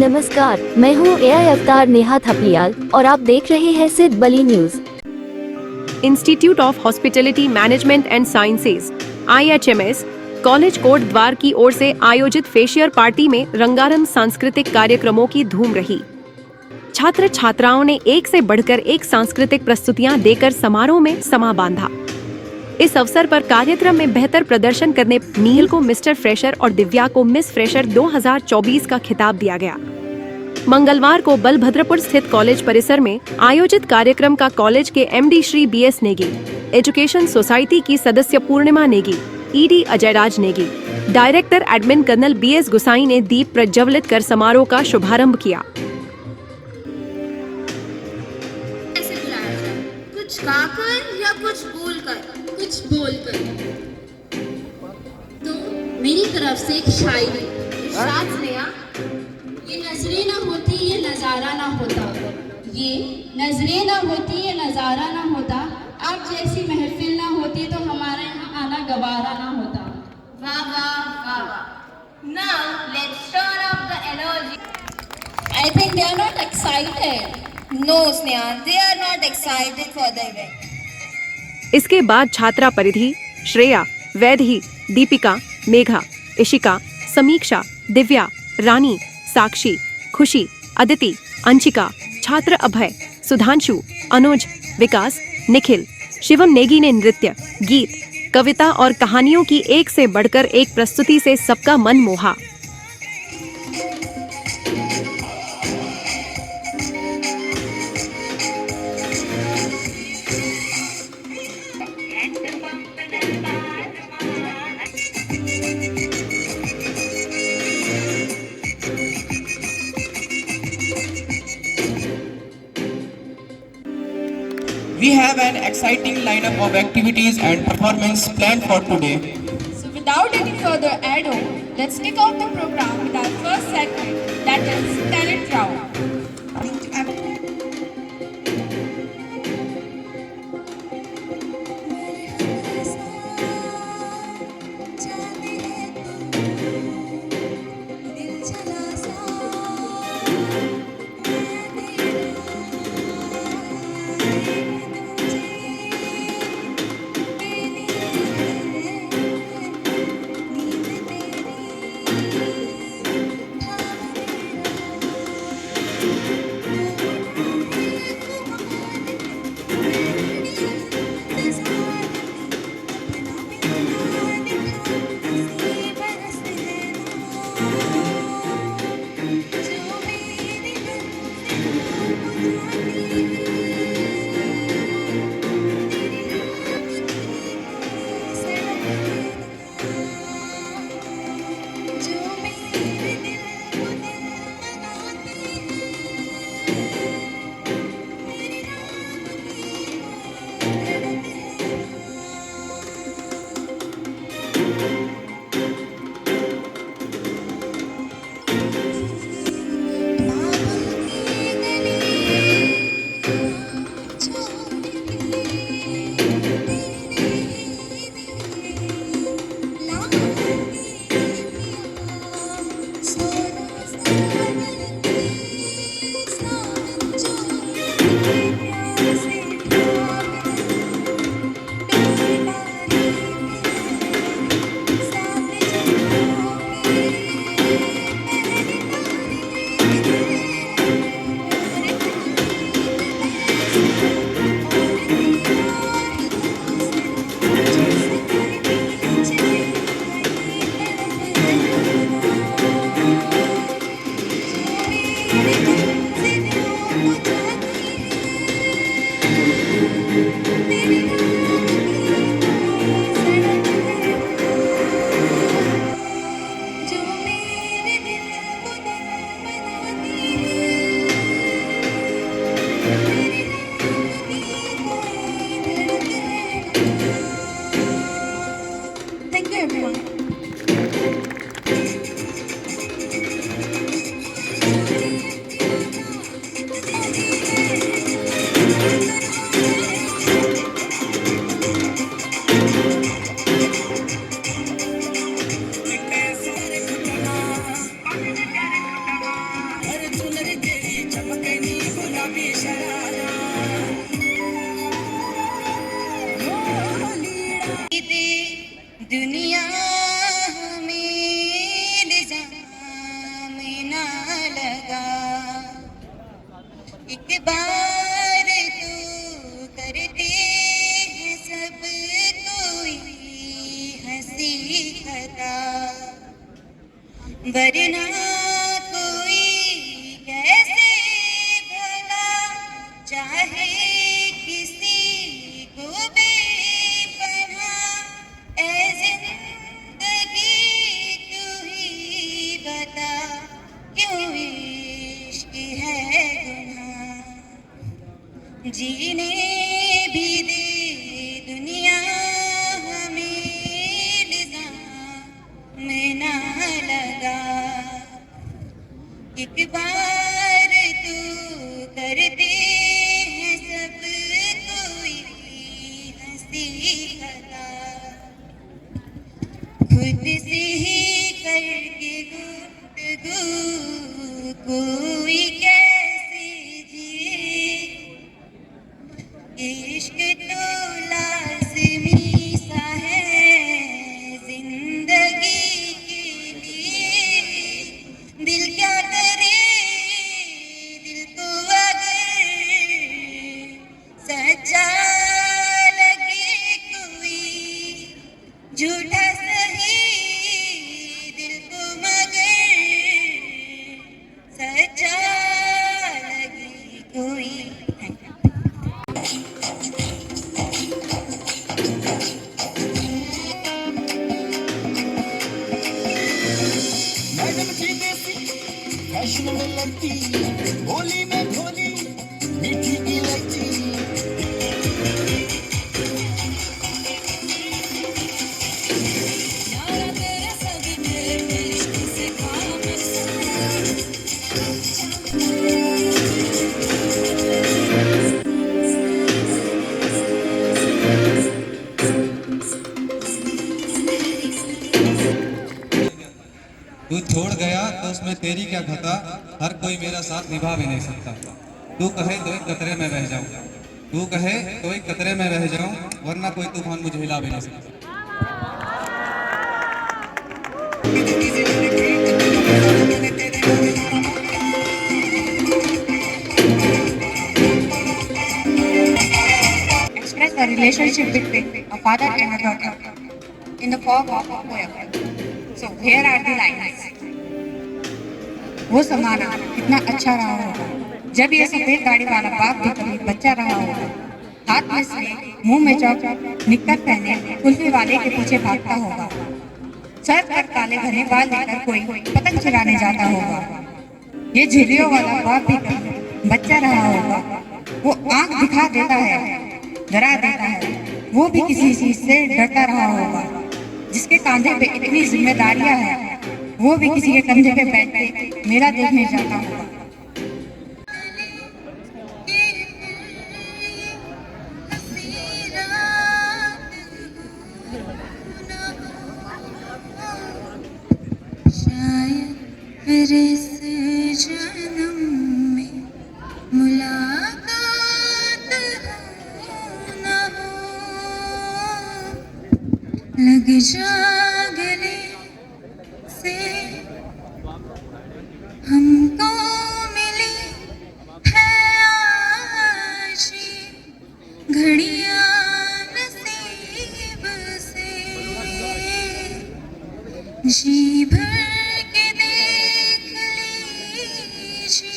नमस्कार, मैं हूँ एआई अवतार नेहा थपलियाल और आप देख रहे हैं Siddh Bali news. Institute of hospitality management and sciences (IHMS) college Kotdwar की ओर से आयोजित फेशियर पार्टी में रंगारंग सांस्कृतिक कार्यक्रमों की धूम रही। छात्र छात्राओं ने एक से बढ़कर एक सांस्कृतिक प्रस्तुतियां देकर समारोह में समा बांधा। इस अवसर पर कार्यक्रम में बेहतर प्रदर्शन करने नील को मिस्टर फ्रेशर और दिव्या को मिस फ्रेशर 2024 का खिताब दिया गया। मंगलवार को बलभद्रपुर स्थित कॉलेज परिसर में आयोजित कार्यक्रम का कॉलेज के MD Shri BS Negi, education society की सदस्य Purnima Negi, ED Ajayraj Negi, director admin colonel BS Gusain ने दीप प्रज्वलित कर समारोह का शुभारंभ किया। कुछ गाकर या कुछ बोलकर तो मेरी तरफ से एक शायरी इरशाद स्नेहा। ये नजरें ना होती ये नज़ारा ना होता, ये नजरें ना होती ये नज़ारा ना होता, आप जैसी महफिल ना होती तो हमारे यहाँ आना गवारा ना होता। वाह वाह वाह वाह। Now let's turn up the energy. I think they are not excited. No, Sneha, they are not excited for the event. इसके बाद छात्रा परिधि, श्रेया, वैदही, दीपिका, मेघा, इशिका, समीक्षा, दिव्या, रानी, साक्षी, खुशी, अदिति, अंशिका, छात्र अभय, सुधांशु, अनुज, विकास, निखिल, शिवम नेगी ने नृत्य, गीत, कविता और कहानियों की एक से बढ़कर एक प्रस्तुति से सबका मन मोहा। We have an exciting lineup of activities and performance planned for today. So without any further ado, let's kick off the program with our first segment, that is Talent Round. लगा। एक बार तू करते हैं सब कोई हंसी खता, वरना कोई कैसे भला चाहे किसी को बेपनाह। ऐ जिंदगी तू ही बता, क्यों इश्क है गुनाह। जीने भी दे दुनिया हमें निज़ाम ना लगा। एक बार तू करते हैं सब कोई हंसी खता, खुद से ही करके गुफ्तगू कोई कैसे जिए। इश्क तो लाज़मी सा है जिंदगी के लिए। दिल क्या करे, दिल को अगर सच्चा लगे कोई, झूठा सही दिल को मगर सच्चा लगे कोई। मैडम जी देसी फैशन में लगती, होली में खोली मीठी इलायची। तू छोड़ गया तो उसमें तेरी क्या खता, हर कोई मेरा साथ निभा भी नहीं सकता। तू कहे तो एक कतरे में रह जाऊं, तू कहे तो एक कतरे में रह जाऊं, वरना कोई तूफान मुझे हिला भी नहीं सकता। Express the relationship between a father and a daughter in the form of a poem. So here are the lines. वो ज़माना कितना अच्छा रहा होगा जब ये सफेद गाड़ी वाला बाप भी कभी बच्चा रहा होगा। हाथ में से मुंह में चौक निक्कर पहने कुल्फी वाले के पीछे भागता होगा। सर पर काले घने बाल लेकर कोई पतंग चुराने जाता होगा। ये झिल्लियों वाला बाप भी कभी बच्चा रहा होगा। वो आंख दिखा देता है, डरा देता है, वो भी किसी चीज से डरता रहा होगा। जिसके कांधे पे इतनी जिम्मेदारियां हैं, वो भी किसी के कंधे पे बैठ के मेला देखने जाता होगा। शायद फिर इस जन्म में मुलाकात न हो, लग जा गले से हमको मिली है आज घड़ियां नसीब से। जी भर के देख लीजिए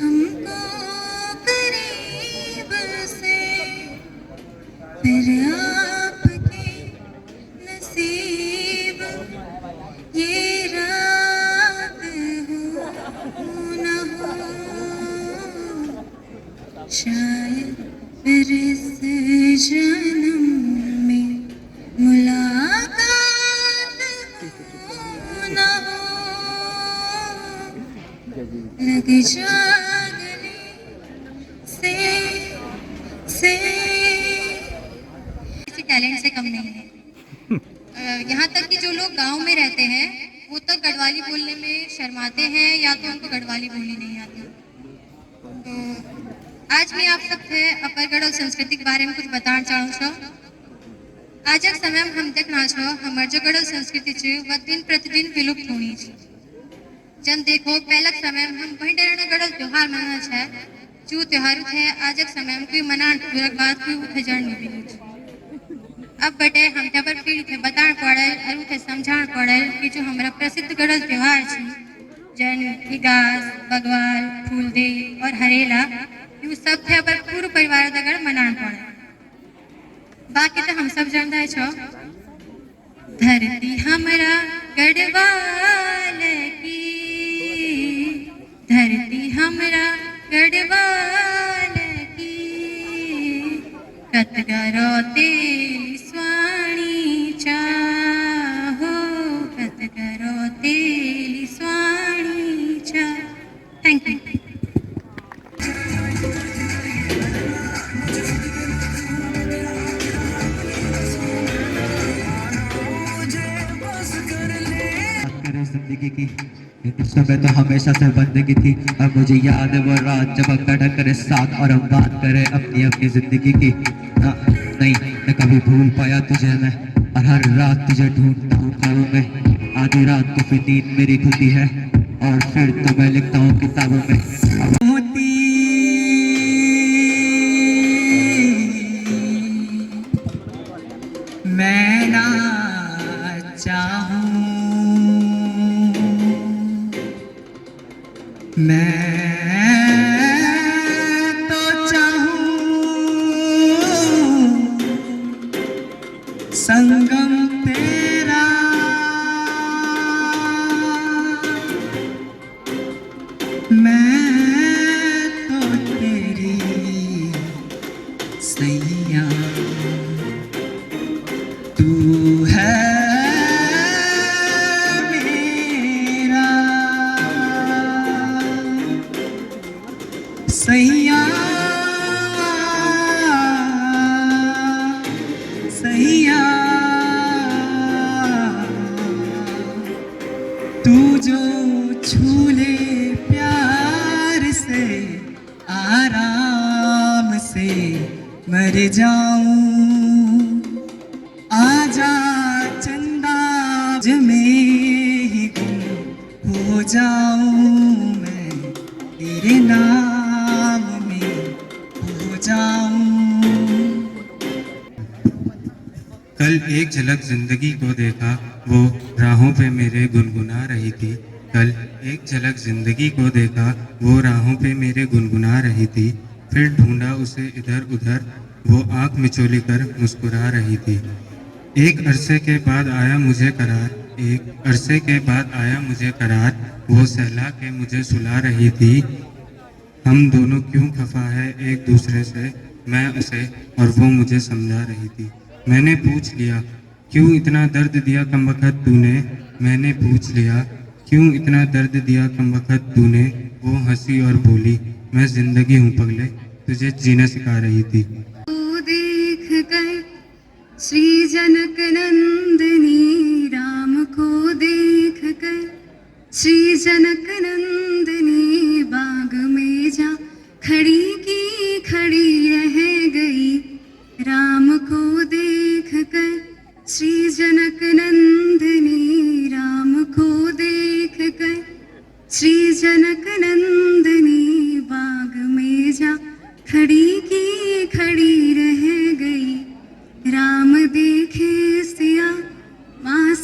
हमको करीब से, फिर आपके नसीब ये रात हो न हो। शायद फिर इस जन्म में मुलाकात हो न हो, लग जा गले से किसी टैलेंट से कम नहीं है। यहाँ तक कि जो लोग गांव में रहते हैं वो तक गढ़वाली बोलने में शर्माते हैं या तो उनको गढ़वाली बोलनी नहीं आती। तो आज मैं आप सबसे अपरगढ़ और संस्कृति के बारे में कुछ बताना चाहूँ छो। आज एक समय में हम देखना छो हमारे जो गढ़ संस्कृति छ वह दिन प्रतिदिन विलुप्त होनी छ। जन देखो पहले समय में हम वही डरना गड़ल त्योहार मनाना है जो त्योहार थे आज के समय में कोई मना बात कोई उठे जड़ नहीं भी अब बटे हम पर पीढ़ी थे बतान पड़े और उठे समझान पड़े कि जो हमारा प्रसिद्ध गड़ल त्योहार है जन इगास बगवाल फूलदे और हरेला ये सब थे पर पूरा परिवार दगड़ मनान पड़े बाकी तो हम सब जानते छो धरती हमारा गढ़वाल की धरती हमारा गढ़वाल की कतगरो तेली स्वाणी चाहो कतगरो तेली स्वाणी चा थैंक यू जिंदगी की इस समय तो हमेशा से बंदगी थी अब मुझे याद है वो रात जब हम बैठा करे साथ और हम बात करें अपनी अपनी जिंदगी की नहीं मैं कभी भूल पाया तुझे मैं और हर रात तुझे ढूंढता हूँ ख्वाबों में आधी रात को फिर नींद मेरी खुलती है और फिर तो मैं लिखता हूँ किताबों में मैं ना चाहूं मैं तो चाहूं संगम तेरा मैं तो तेरी सैया तू है सैया सैया तू जो छूले प्यार से आराम से मर जाऊं आजा चंदा में ही गुम हो जाऊं मैं तेरे नाम कल एक झलक जिंदगी को देखा वो राहों पे मेरे गुनगुना रही थी कल एक झलक जिंदगी को देखा वो राहों पे मेरे गुनगुना रही थी फिर ढूंढा उसे इधर उधर वो आंख मिचोली कर मुस्कुरा रही थी एक अरसे के बाद आया मुझे करार एक अरसे के बाद आया मुझे करार वो सहला के मुझे सुला रही थी हम दोनों क्यों खफा है एक दूसरे से मैं उसे और वो मुझे समझा रही थी मैंने पूछ लिया क्यों इतना दर्द दिया कमबख्त तूने मैंने पूछ लिया क्यों इतना दर्द दिया कमबख्त तूने वो हंसी और बोली मैं जिंदगी हूँ पगले तुझे जीना सिखा रही थी देख कर श्री जनक नंदनी राम को देख कर श्री जनक नंदनी बाग में जा खड़ी की खड़ी रह गई राम को देख कर श्री जनक नंदनी राम को देख कर श्री जनक नंदनी बाग में जा खड़ी की खड़ी रह गई राम देखे सिया माँ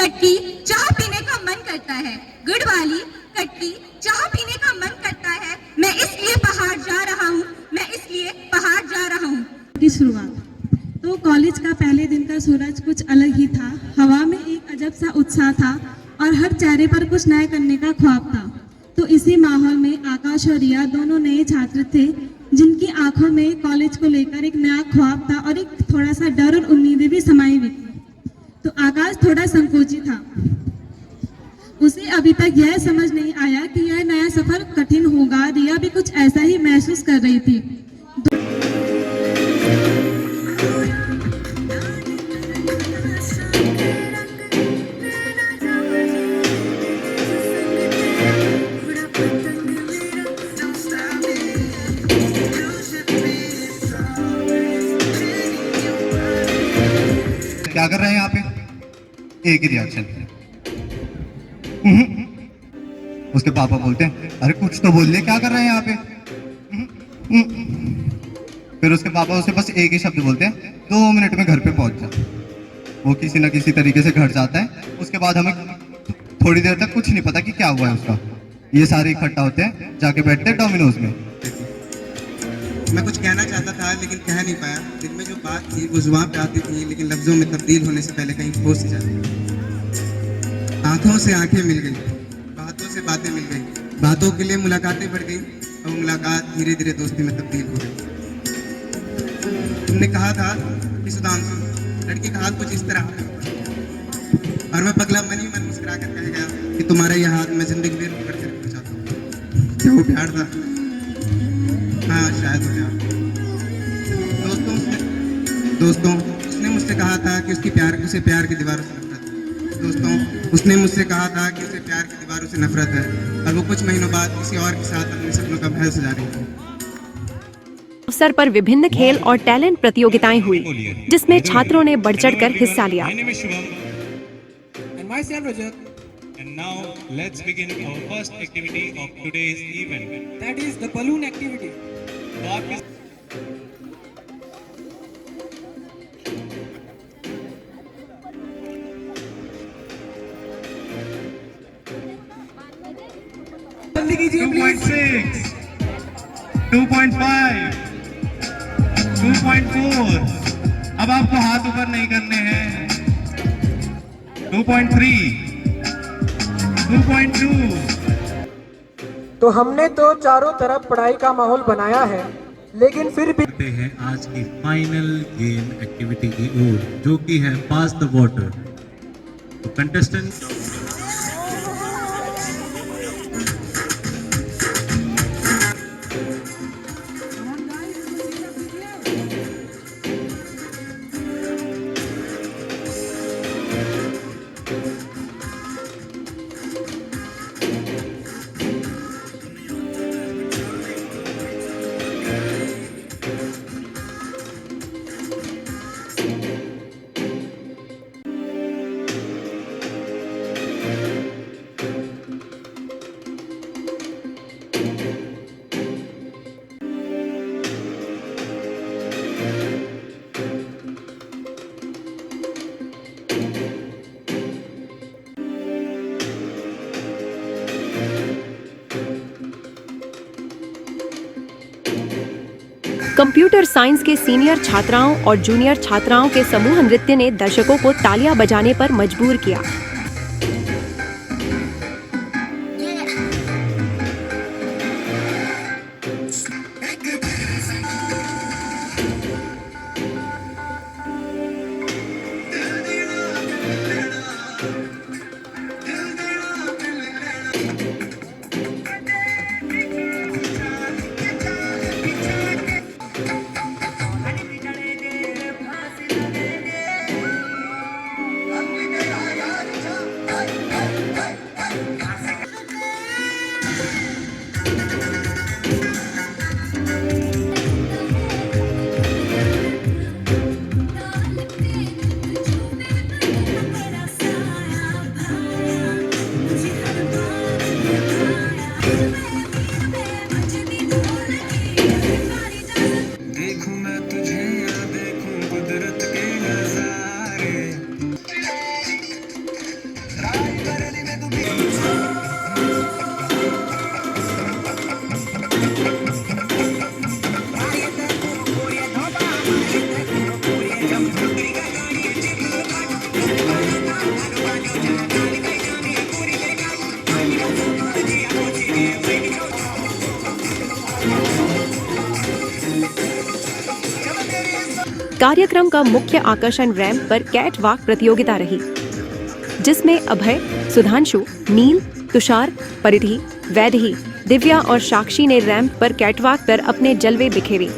कटकी चाय पीने का मन करता है, गुड़ वाली कटकी चाय पीने का मन करता है। मैं इसलिए पहाड़ जा रहा हूँ, मैं इसलिए पहाड़ जा रहा हूँ। की शुरुआत तो कॉलेज का पहले दिन का सूरज कुछ अलग ही था। हवा में एक अजब सा उत्साह था और हर चेहरे पर कुछ नया करने का ख्वाब था। तो इसी माहौल में आकाश और रिया दोनों नए छात्र थे जिनकी आंखों में कॉलेज को लेकर एक नया ख्वाब था और एक थोड़ा सा डर और उम्मीदें भी समाई हुई थी। तो आकाश थोड़ा संकोची था। उसे अभी तक यह समझ नहीं आया कि यह नया सफर कठिन होगा। रिया भी कुछ ऐसा ही महसूस कर रही थी। क्या कर रहे हैं यहाँ पे? एक ही रिएक्शन। उसके पापा बोलते हैं अरे कुछ तो बोल ले, क्या कर रहे हैं यहाँ पे? फिर उसके पापा उसे बस एक ही शब्द बोलते हैं 2 मिनट में घर पे पहुंच जा। वो किसी ना किसी तरीके से घर जाता है। उसके बाद हमें थोड़ी देर तक कुछ नहीं पता कि क्या हुआ है उसका। ये सारे इकट्ठा होते हैं, जाके बैठते हैं डोमिनोज में। मैं कुछ कहना चाहता था लेकिन कह नहीं पाया। दिल में जो बात थी वो जुबान पे आती थी लेकिन लफ्जों में तब्दील होने से पहले कहीं खो सी जाती। आंखों से आंखें मिल गई, बातों से बातें मिल गई, बातों के लिए मुलाकातें बढ़ गई और मुलाकात धीरे धीरे दोस्ती में तब्दील हो गई। तुमने कहा था कि सुधांशु लड़की का हाथ कुछ इस तरह और मैं पगला मन ही मन मुस्कुरा कर कह गया कि तुम्हारा यह हाथ मैं जिंदगी भर करके रखना चाहता हूँ। क्या वो प्यार था? हाँ शायद हो गया। दोस्तों उसने मुझसे कहा था कि उसे प्यार की दीवारों से नफरत है। दोस्तों उसने मुझसे कहा था कि उसे प्यार की दीवारों से नफरत है और वो कुछ महीनों बाद किसी और के साथ अपने सपनों का महल सजा रही थी। अवसर पर विभिन्न खेल और टैलेंट प्रतियोगिताएं हुई जिसमें छात्रों ने बढ़-चढ़ कर हिस्सा लिया। And now let's begin our first activity of today's event. That is the balloon activity. जल्दी कीजिए प्लीज। 2.5, 2.4। अब आपको हाथ ऊपर नहीं करने हैं। 2.3, 2.2। तो हमने तो चारों तरफ पढ़ाई का माहौल बनाया है लेकिन फिर भी हैं आज की फाइनल गेम एक्टिविटी की ओर जो कि है पास द वाटर। तो कंटेस्टेंट कंप्यूटर साइंस के सीनियर छात्राओं और जूनियर छात्राओं के समूह नृत्य ने दर्शकों को तालियां बजाने पर मजबूर किया। कार्यक्रम का मुख्य आकर्षण रैंप पर कैट वॉक प्रतियोगिता रही, जिसमें अभय, सुधांशु, नील, तुषार, परिधि, वैदेही, दिव्या और साक्षी ने रैंप पर कैटवॉक पर अपने जलवे बिखेरे।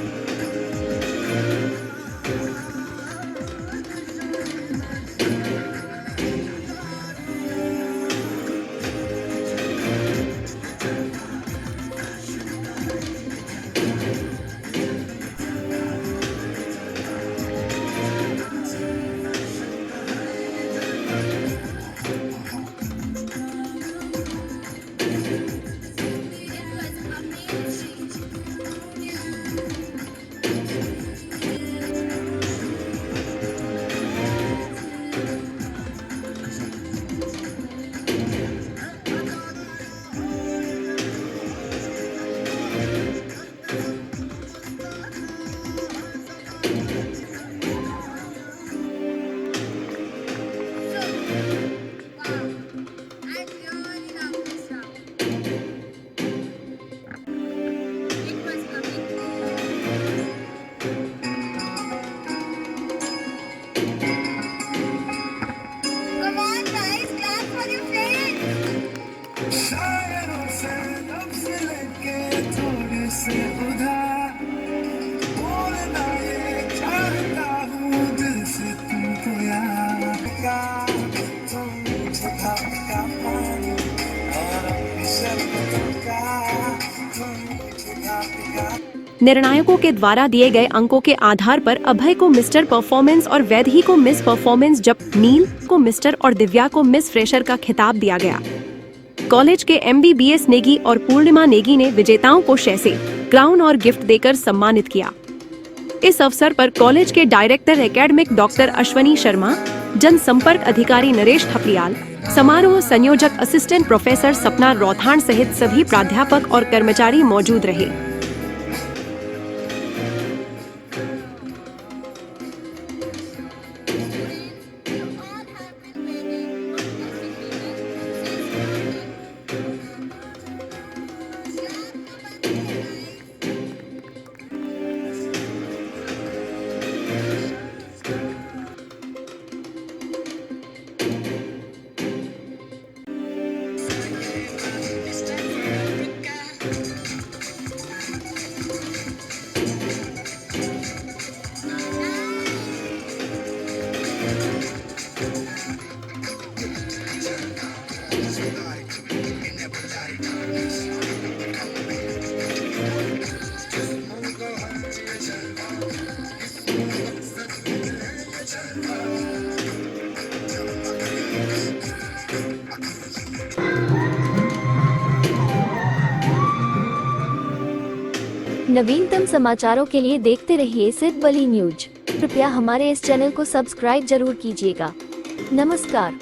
निर्णायकों के द्वारा दिए गए अंकों के आधार पर अभय को मिस्टर परफॉर्मेंस और वैदेही को मिस परफॉर्मेंस, जब नील को मिस्टर और दिव्या को मिस फ्रेशर का खिताब दिया गया। कॉलेज के MBBS नेगी और पूर्णिमा नेगी ने विजेताओं को शैसे, क्राउन और गिफ्ट देकर सम्मानित किया। इस अवसर पर कॉलेज के director academic doctor Ashwani Sharma, जनसंपर्क अधिकारी नरेश थपलियाल, समारोह संयोजक असिस्टेंट प्रोफेसर सपना रौथान सहित सभी प्राध्यापक और कर्मचारी मौजूद रहे। नवीनतम समाचारों के लिए देखते रहिए सिद्ध बली न्यूज। कृपया हमारे इस चैनल को सब्सक्राइब जरूर कीजिएगा। नमस्कार।